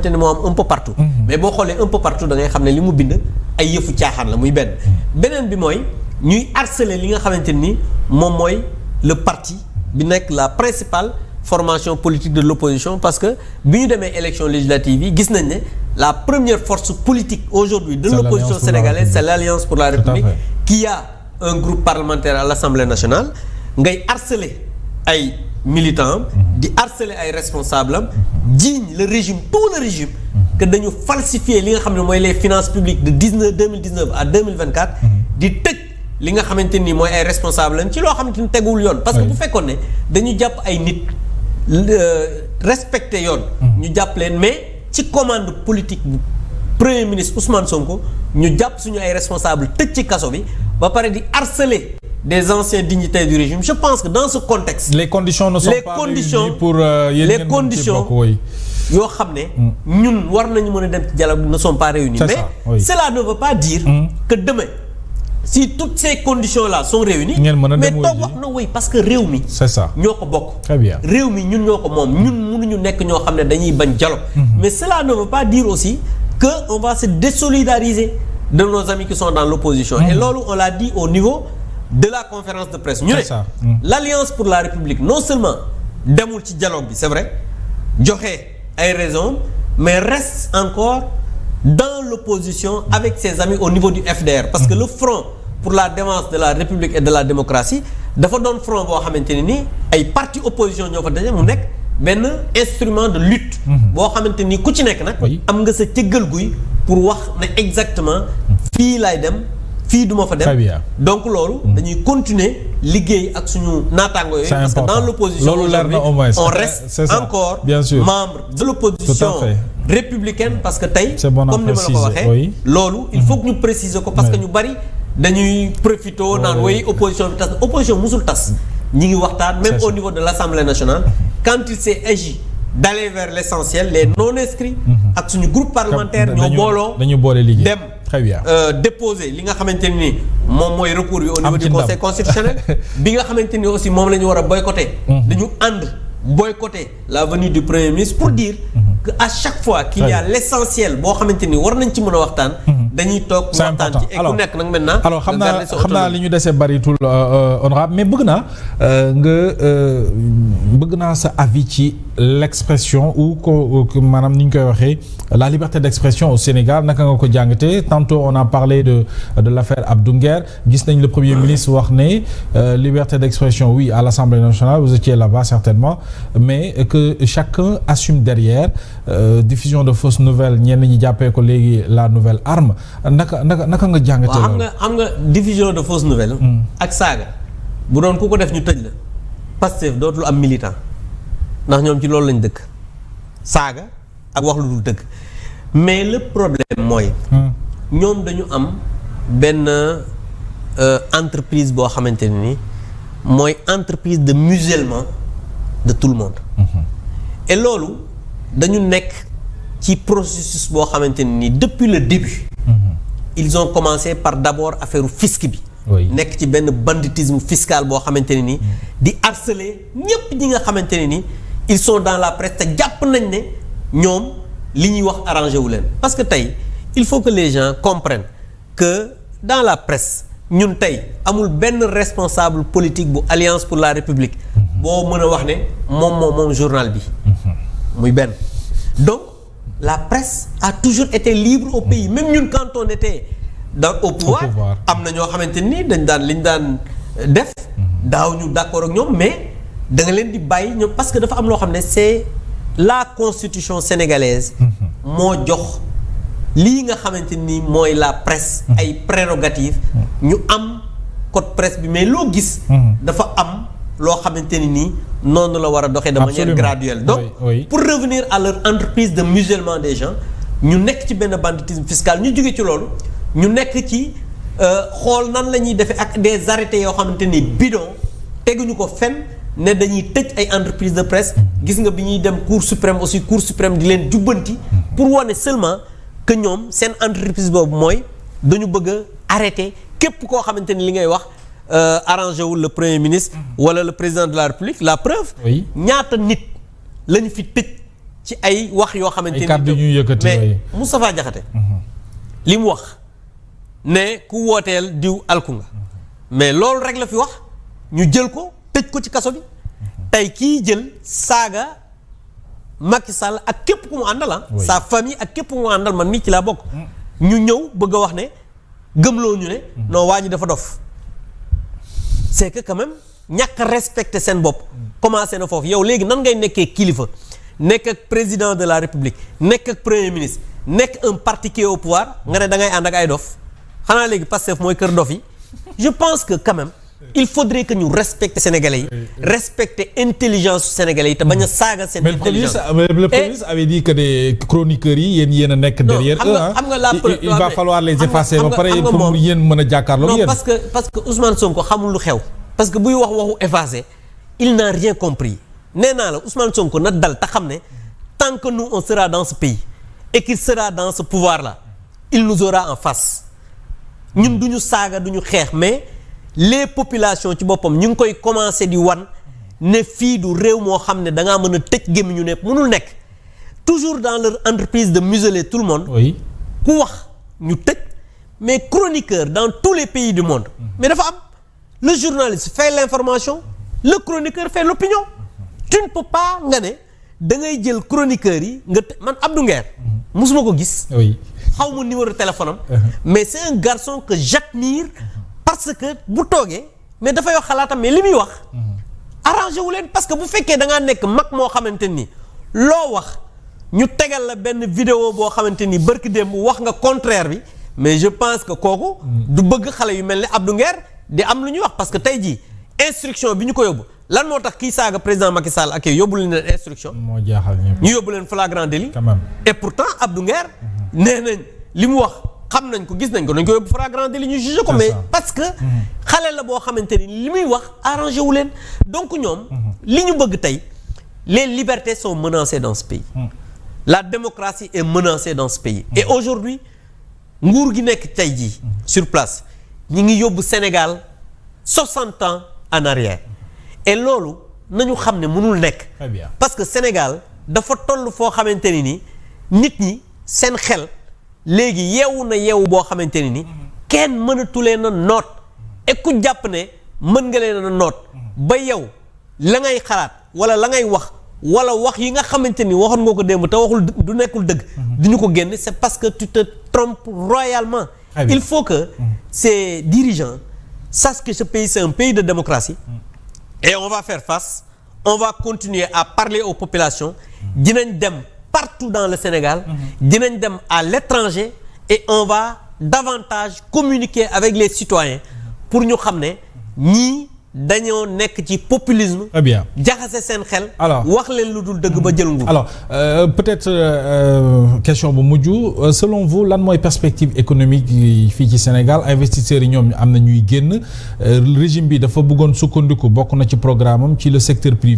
te ne moo am un peu partout. mais boo xoolee un peu partout da ngay xam ne li mu bind ay yëfu caaxaan la muy benn. beneen bi mooy ñuy harceler li nga xamante ni moom mooy le parti bi nekk la principale formation politique de l'opposition parce que bi ñu demee élection législative yi gis nañ ne la première force politique aujourd'hui de l'opposition sénégalaise c'est l'Alliance pour la République qui a un groupe parlementaire à l'Assemblée nationale ngay harceler ay militants di harceler ay responsables am jiiñ le régime tout le régime que dañu falsifier li nga xam ne mooy les finances publiques de 2019 à 2024 di tëj li nga xamante ni mooy ay responsables am ci loo xamante ni teguwul yoon parce que bu fekkoon ne dañu jàpp ay nit respecter yoon ñu jàpp leen mais ci commande politique bu premier ministre Ousmane Sonko ñu jàpp suñu ay responsables tëj ci kaso bi ba pare di harceler des anciens dignitaires du régime je pense que dans ce contexte les conditions ne sont pas réunies pour les conditions yoo xam ne ñun war nañu mën a dem ci dialogue ne sont pas réunies mais cela ne veut pas dire que demain si toutes ces conditions-là sont réunies mais toog wax na oui parce que réew mi c'est ça ñoo ko bokk très bien réew mi ñun ñoo ko moom ñun mënuñu nekk ñoo xam ne dañuy bañ dialogue mais cela ne veut pas dire aussi que on va se désolidariser de nos amis qui sont dans l'opposition et loolu on l'a dit au niveau de la conférence de presse ñu ne l'Alliance pour la République non seulement demul ci dialogue bi c'est vrai joxe ay raisons mais reste encore dans l'opposition avec ses amis au niveau du FDR parce que le Front pour la défense de la République et de la démocratie dafa doon front boo xamante ne ni ay parti opposition ñoo fa daje mu nekk benn instrument de lutte boo xamante ni ku ci nekk nag am nga sa cëggal guy pour wax ne exactement fii laay dem fii duma fa dem donc loolu dañuy continuer liggéey ak suñu naataango yooyu parce que dans l'opposition aujourd'hui on reste encore membre de l'opposition républicaine parce que tey comme ni ma la ko waxee loolu il faut que ñu préciser ko parce que ñu bari dañuy profité naan way opposition bi tas opposition musul tas ñi ngi waxtaan même au niveau de l'Assemblée nationale quand il s'est agi d'aller vers l'essentiel les non-inscrits ak suñu groupe parlementaire ñoo booloo dañu boole liggéey dem très bien déposer li nga xamante ni moom mooy recours bi au niveau du conseil constitutionnel bi nga xamante ni aussi moom la ñu war a boycotter dañu ànd boycotter la venue du premier ministre pour dire que à chaque fois qu'il y a l'essentiel boo xamante ni war nañ ci mën a waxtaan dañuy toog waxtaan ci et ku nekk nag maintenant alors xam naa li ñu desee baritul honorable mais bëgg naa sa avis ci l'expression ou ko maanaam ni ñu koy waxee la liberté d'expression au Sénégal naka nga ko jàngatee tantôt on a parlé de l'affaire Abdou Nguer gis nañ le premier ministre wax ne liberté d'expression oui à l'Assemblée nationale vous étiez là-bas certainement mais que chacun assume derrière diffusion de fausses nouvelles ñenn ñi jàppee ko léegi la nouvelle arme naka nga jàngatee loolu xam nga diffusion de fausses nouvelles ak saaga bu doon ku ko def ñu tëj la Pastef dootul am militant ndax ñoom ci loolu lañ dëkk saaga ak wax lu dul dëgg mais le problème mooy ñoom dañu am benn entreprise boo xamante ne ni mooy entreprise de musellement de tout le monde et loolu dañu nekk ci processus boo xamante ne ni depuis le début ils ont commencé par d'abord affaire fisc bi nekk ci benn banditisme fiscal boo xamante ne ni di harceler ñépp ñi nga xamante ne ni ils sont dans la presse te jàpp nañ ne ñoom li ñuy wax arrangé wu leen parce que tey il faut que les gens comprennent que dans la presse ñun tey amul benn responsable politique bu Alliance pour la République boo mën a wax ne moom journal bi muy benn donc la presse a toujours été libre au pays même ñun quand on était au pouvoir am na ñoo xamante ni liñ daan def daaw ñu d'accord ak ñoom mais da nga leen di bàyyi ñoom parce que dafa am loo xam ne c'est la constitution sénégalaise moo jox lii nga xamante ni mooy la presse ay prérogatives ñu am code presse bi mais loo gis dafa am loo xamante ni nii noonu la war a doxee de manière graduelle donc pour revenir à leur entreprise de musellement des gens ñu nekk ci benn banditisme fiscal ñu jóge ci loolu ñu nekk ci xool nan la ñuy defee ak des arrêtés yoo xamante ni bidon teguñu ko fenn ne dañuy tëj ay entreprise de presse gis nga bi ñuy dem cour suprême aussi cour suprême di leen jubbanti pour wane seulement que ñoom seen entreprise boobu mooy dañu bëgg a arrêter képp koo xamante ni li ngay wax arrangé wul le premier ministre wala le président de la République la preuve ñaata nit lañu fi tëj ci ay wax yoo xamante ni. ay kàddu ñuy yëkkati mais Moustapha Diakhaté. li mu wax ne ku wooteel diw alku nga. mais loolu rek la fi wax ñu jël ko tëj ko ci kaso bi. tey kii jël saaga Macky Sall ak képp ku mu àndal sa famille ak képp ku mu àndal man mii ci laa bokk. ñu ñëw bëgg a wax ne gëmloo ñu ne. non waa ji dafa dof. c'est que quand même ñàkk a respecter seen bopp. commencé na foofu yow léegi nan ngay nekkee kilifa nekk ak président de la république nekk ak premier ministre nekk un parti qui est au pouvoir nga ne da ngay ànd ak ay dof xanaa léegi Pastef mooy kër dof yi. je pense que quand même il faudrait que ñu respecter sénégalais yi. respecter intelligence sénégalais yi te bañ a saaga seen. intelligence mais le premier ministre avait dit que des chroniqueurs yi yéen a nekk derrière eux. xam nga la il va falloir les effacer ba pare pour yéen mën a jàkkaarloo yéen. non parce que Ousmane Sonko xamul lu xew. parce que buy waxu effacer il n'a rien compris nee naa la Ousmane Sonko na dal te xam ne tant que nous on sera dans ce pays et qu'il sera dans ce pouvoir là il nous aura en face. ñun duñu saaga duñu xeex mais les populations ci boppam ñu ngi koy commencer di wan ne fii du réew moo xam ne da ngaa mën a tëj gémmiñu ne mënul nekk toujours dans leur entreprise de museler tout le monde. oui ku wax ñu tëj mais chroniqueur dans tous les pays du monde. mais dafa am le journaliste fait l'information le chroniqueur fait l'opinion. tu ne peux pas nga ne da ngay jël chroniqueurs yi nga man Abdou Nguer musuma ko gis. oui. xaw ma numéro téléphone am. mais c'est un garçon que j'admire parce que bu toogee mais dafay wax xalaatam mais li muy wax. arrangé wu leen parce que bu fekkee da ngaa nekk mag moo xamante ni loo wax ñu tegal la benn vidéo boo xamante ni barki démb wax nga contraire bi mais je pense que kooku. du bëgg xale yu mel ni Abdou Nguer di am lu ñuy wax parce que tey jii instruction bi ñu ko yóbbu lan moo tax kii saaga président Macky Sall ak yóbbu leen instruction. moo jaaxal ñëpp ñu yóbbu leen flagrant délit. quand même et pourtant Abdou Nguer nee nañ li mu wax xam nañ ko gis nañ ko dañ ko yóbbu flagrant délit ñu jugé ko mais parce que xale la boo xamante ni li muy wax arrangé wu leen donc ñoom li ñu bëgg tey les libertés sont menacées dans ce pays la démocratie est menacée dans ce pays et aujourd'hui nguur gi nekk tey jii sur place ñi ngi yóbbu Sénégal 60 ans en arrière et loolu nañu xam ne mënul nekk très bien parce que Sénégal dafa toll foo xamante ni ni nit ñi seen xel léegi yeewu na yeewu boo xamante ni kenn mënatu leen a noot et ku jàpp ne mën nga leen a noot ba yow la ngay xalaat wala la ngay wax wala wax yi nga xamante ni waxoon nga ko démb te waxul du nekkul dëgg duñu ko génn c'est parce que tu te trompes royalement il faut que ces dirigeants sachent que ce pays c'est un pays de démocratie et on va faire face on va continuer à parler aux populations dinañ dem partout dans le Sénégal dinañ dem à l'étranger et on va davantage communiquer avec les citoyens pour ñu xam ne ñii dañoo nekk ci populisme. très bien jaxase seen xel. alors wax leen lu dul dëgg ba jël nguur. alors peut-être question bu mujj selon vous lan mooy perspective économique fii ci Sénégal investisseurs yi ñoom am na ñuy génn régime bi dafa bëggoon sukkandiku bokk na ci programme am ci le secteur privé.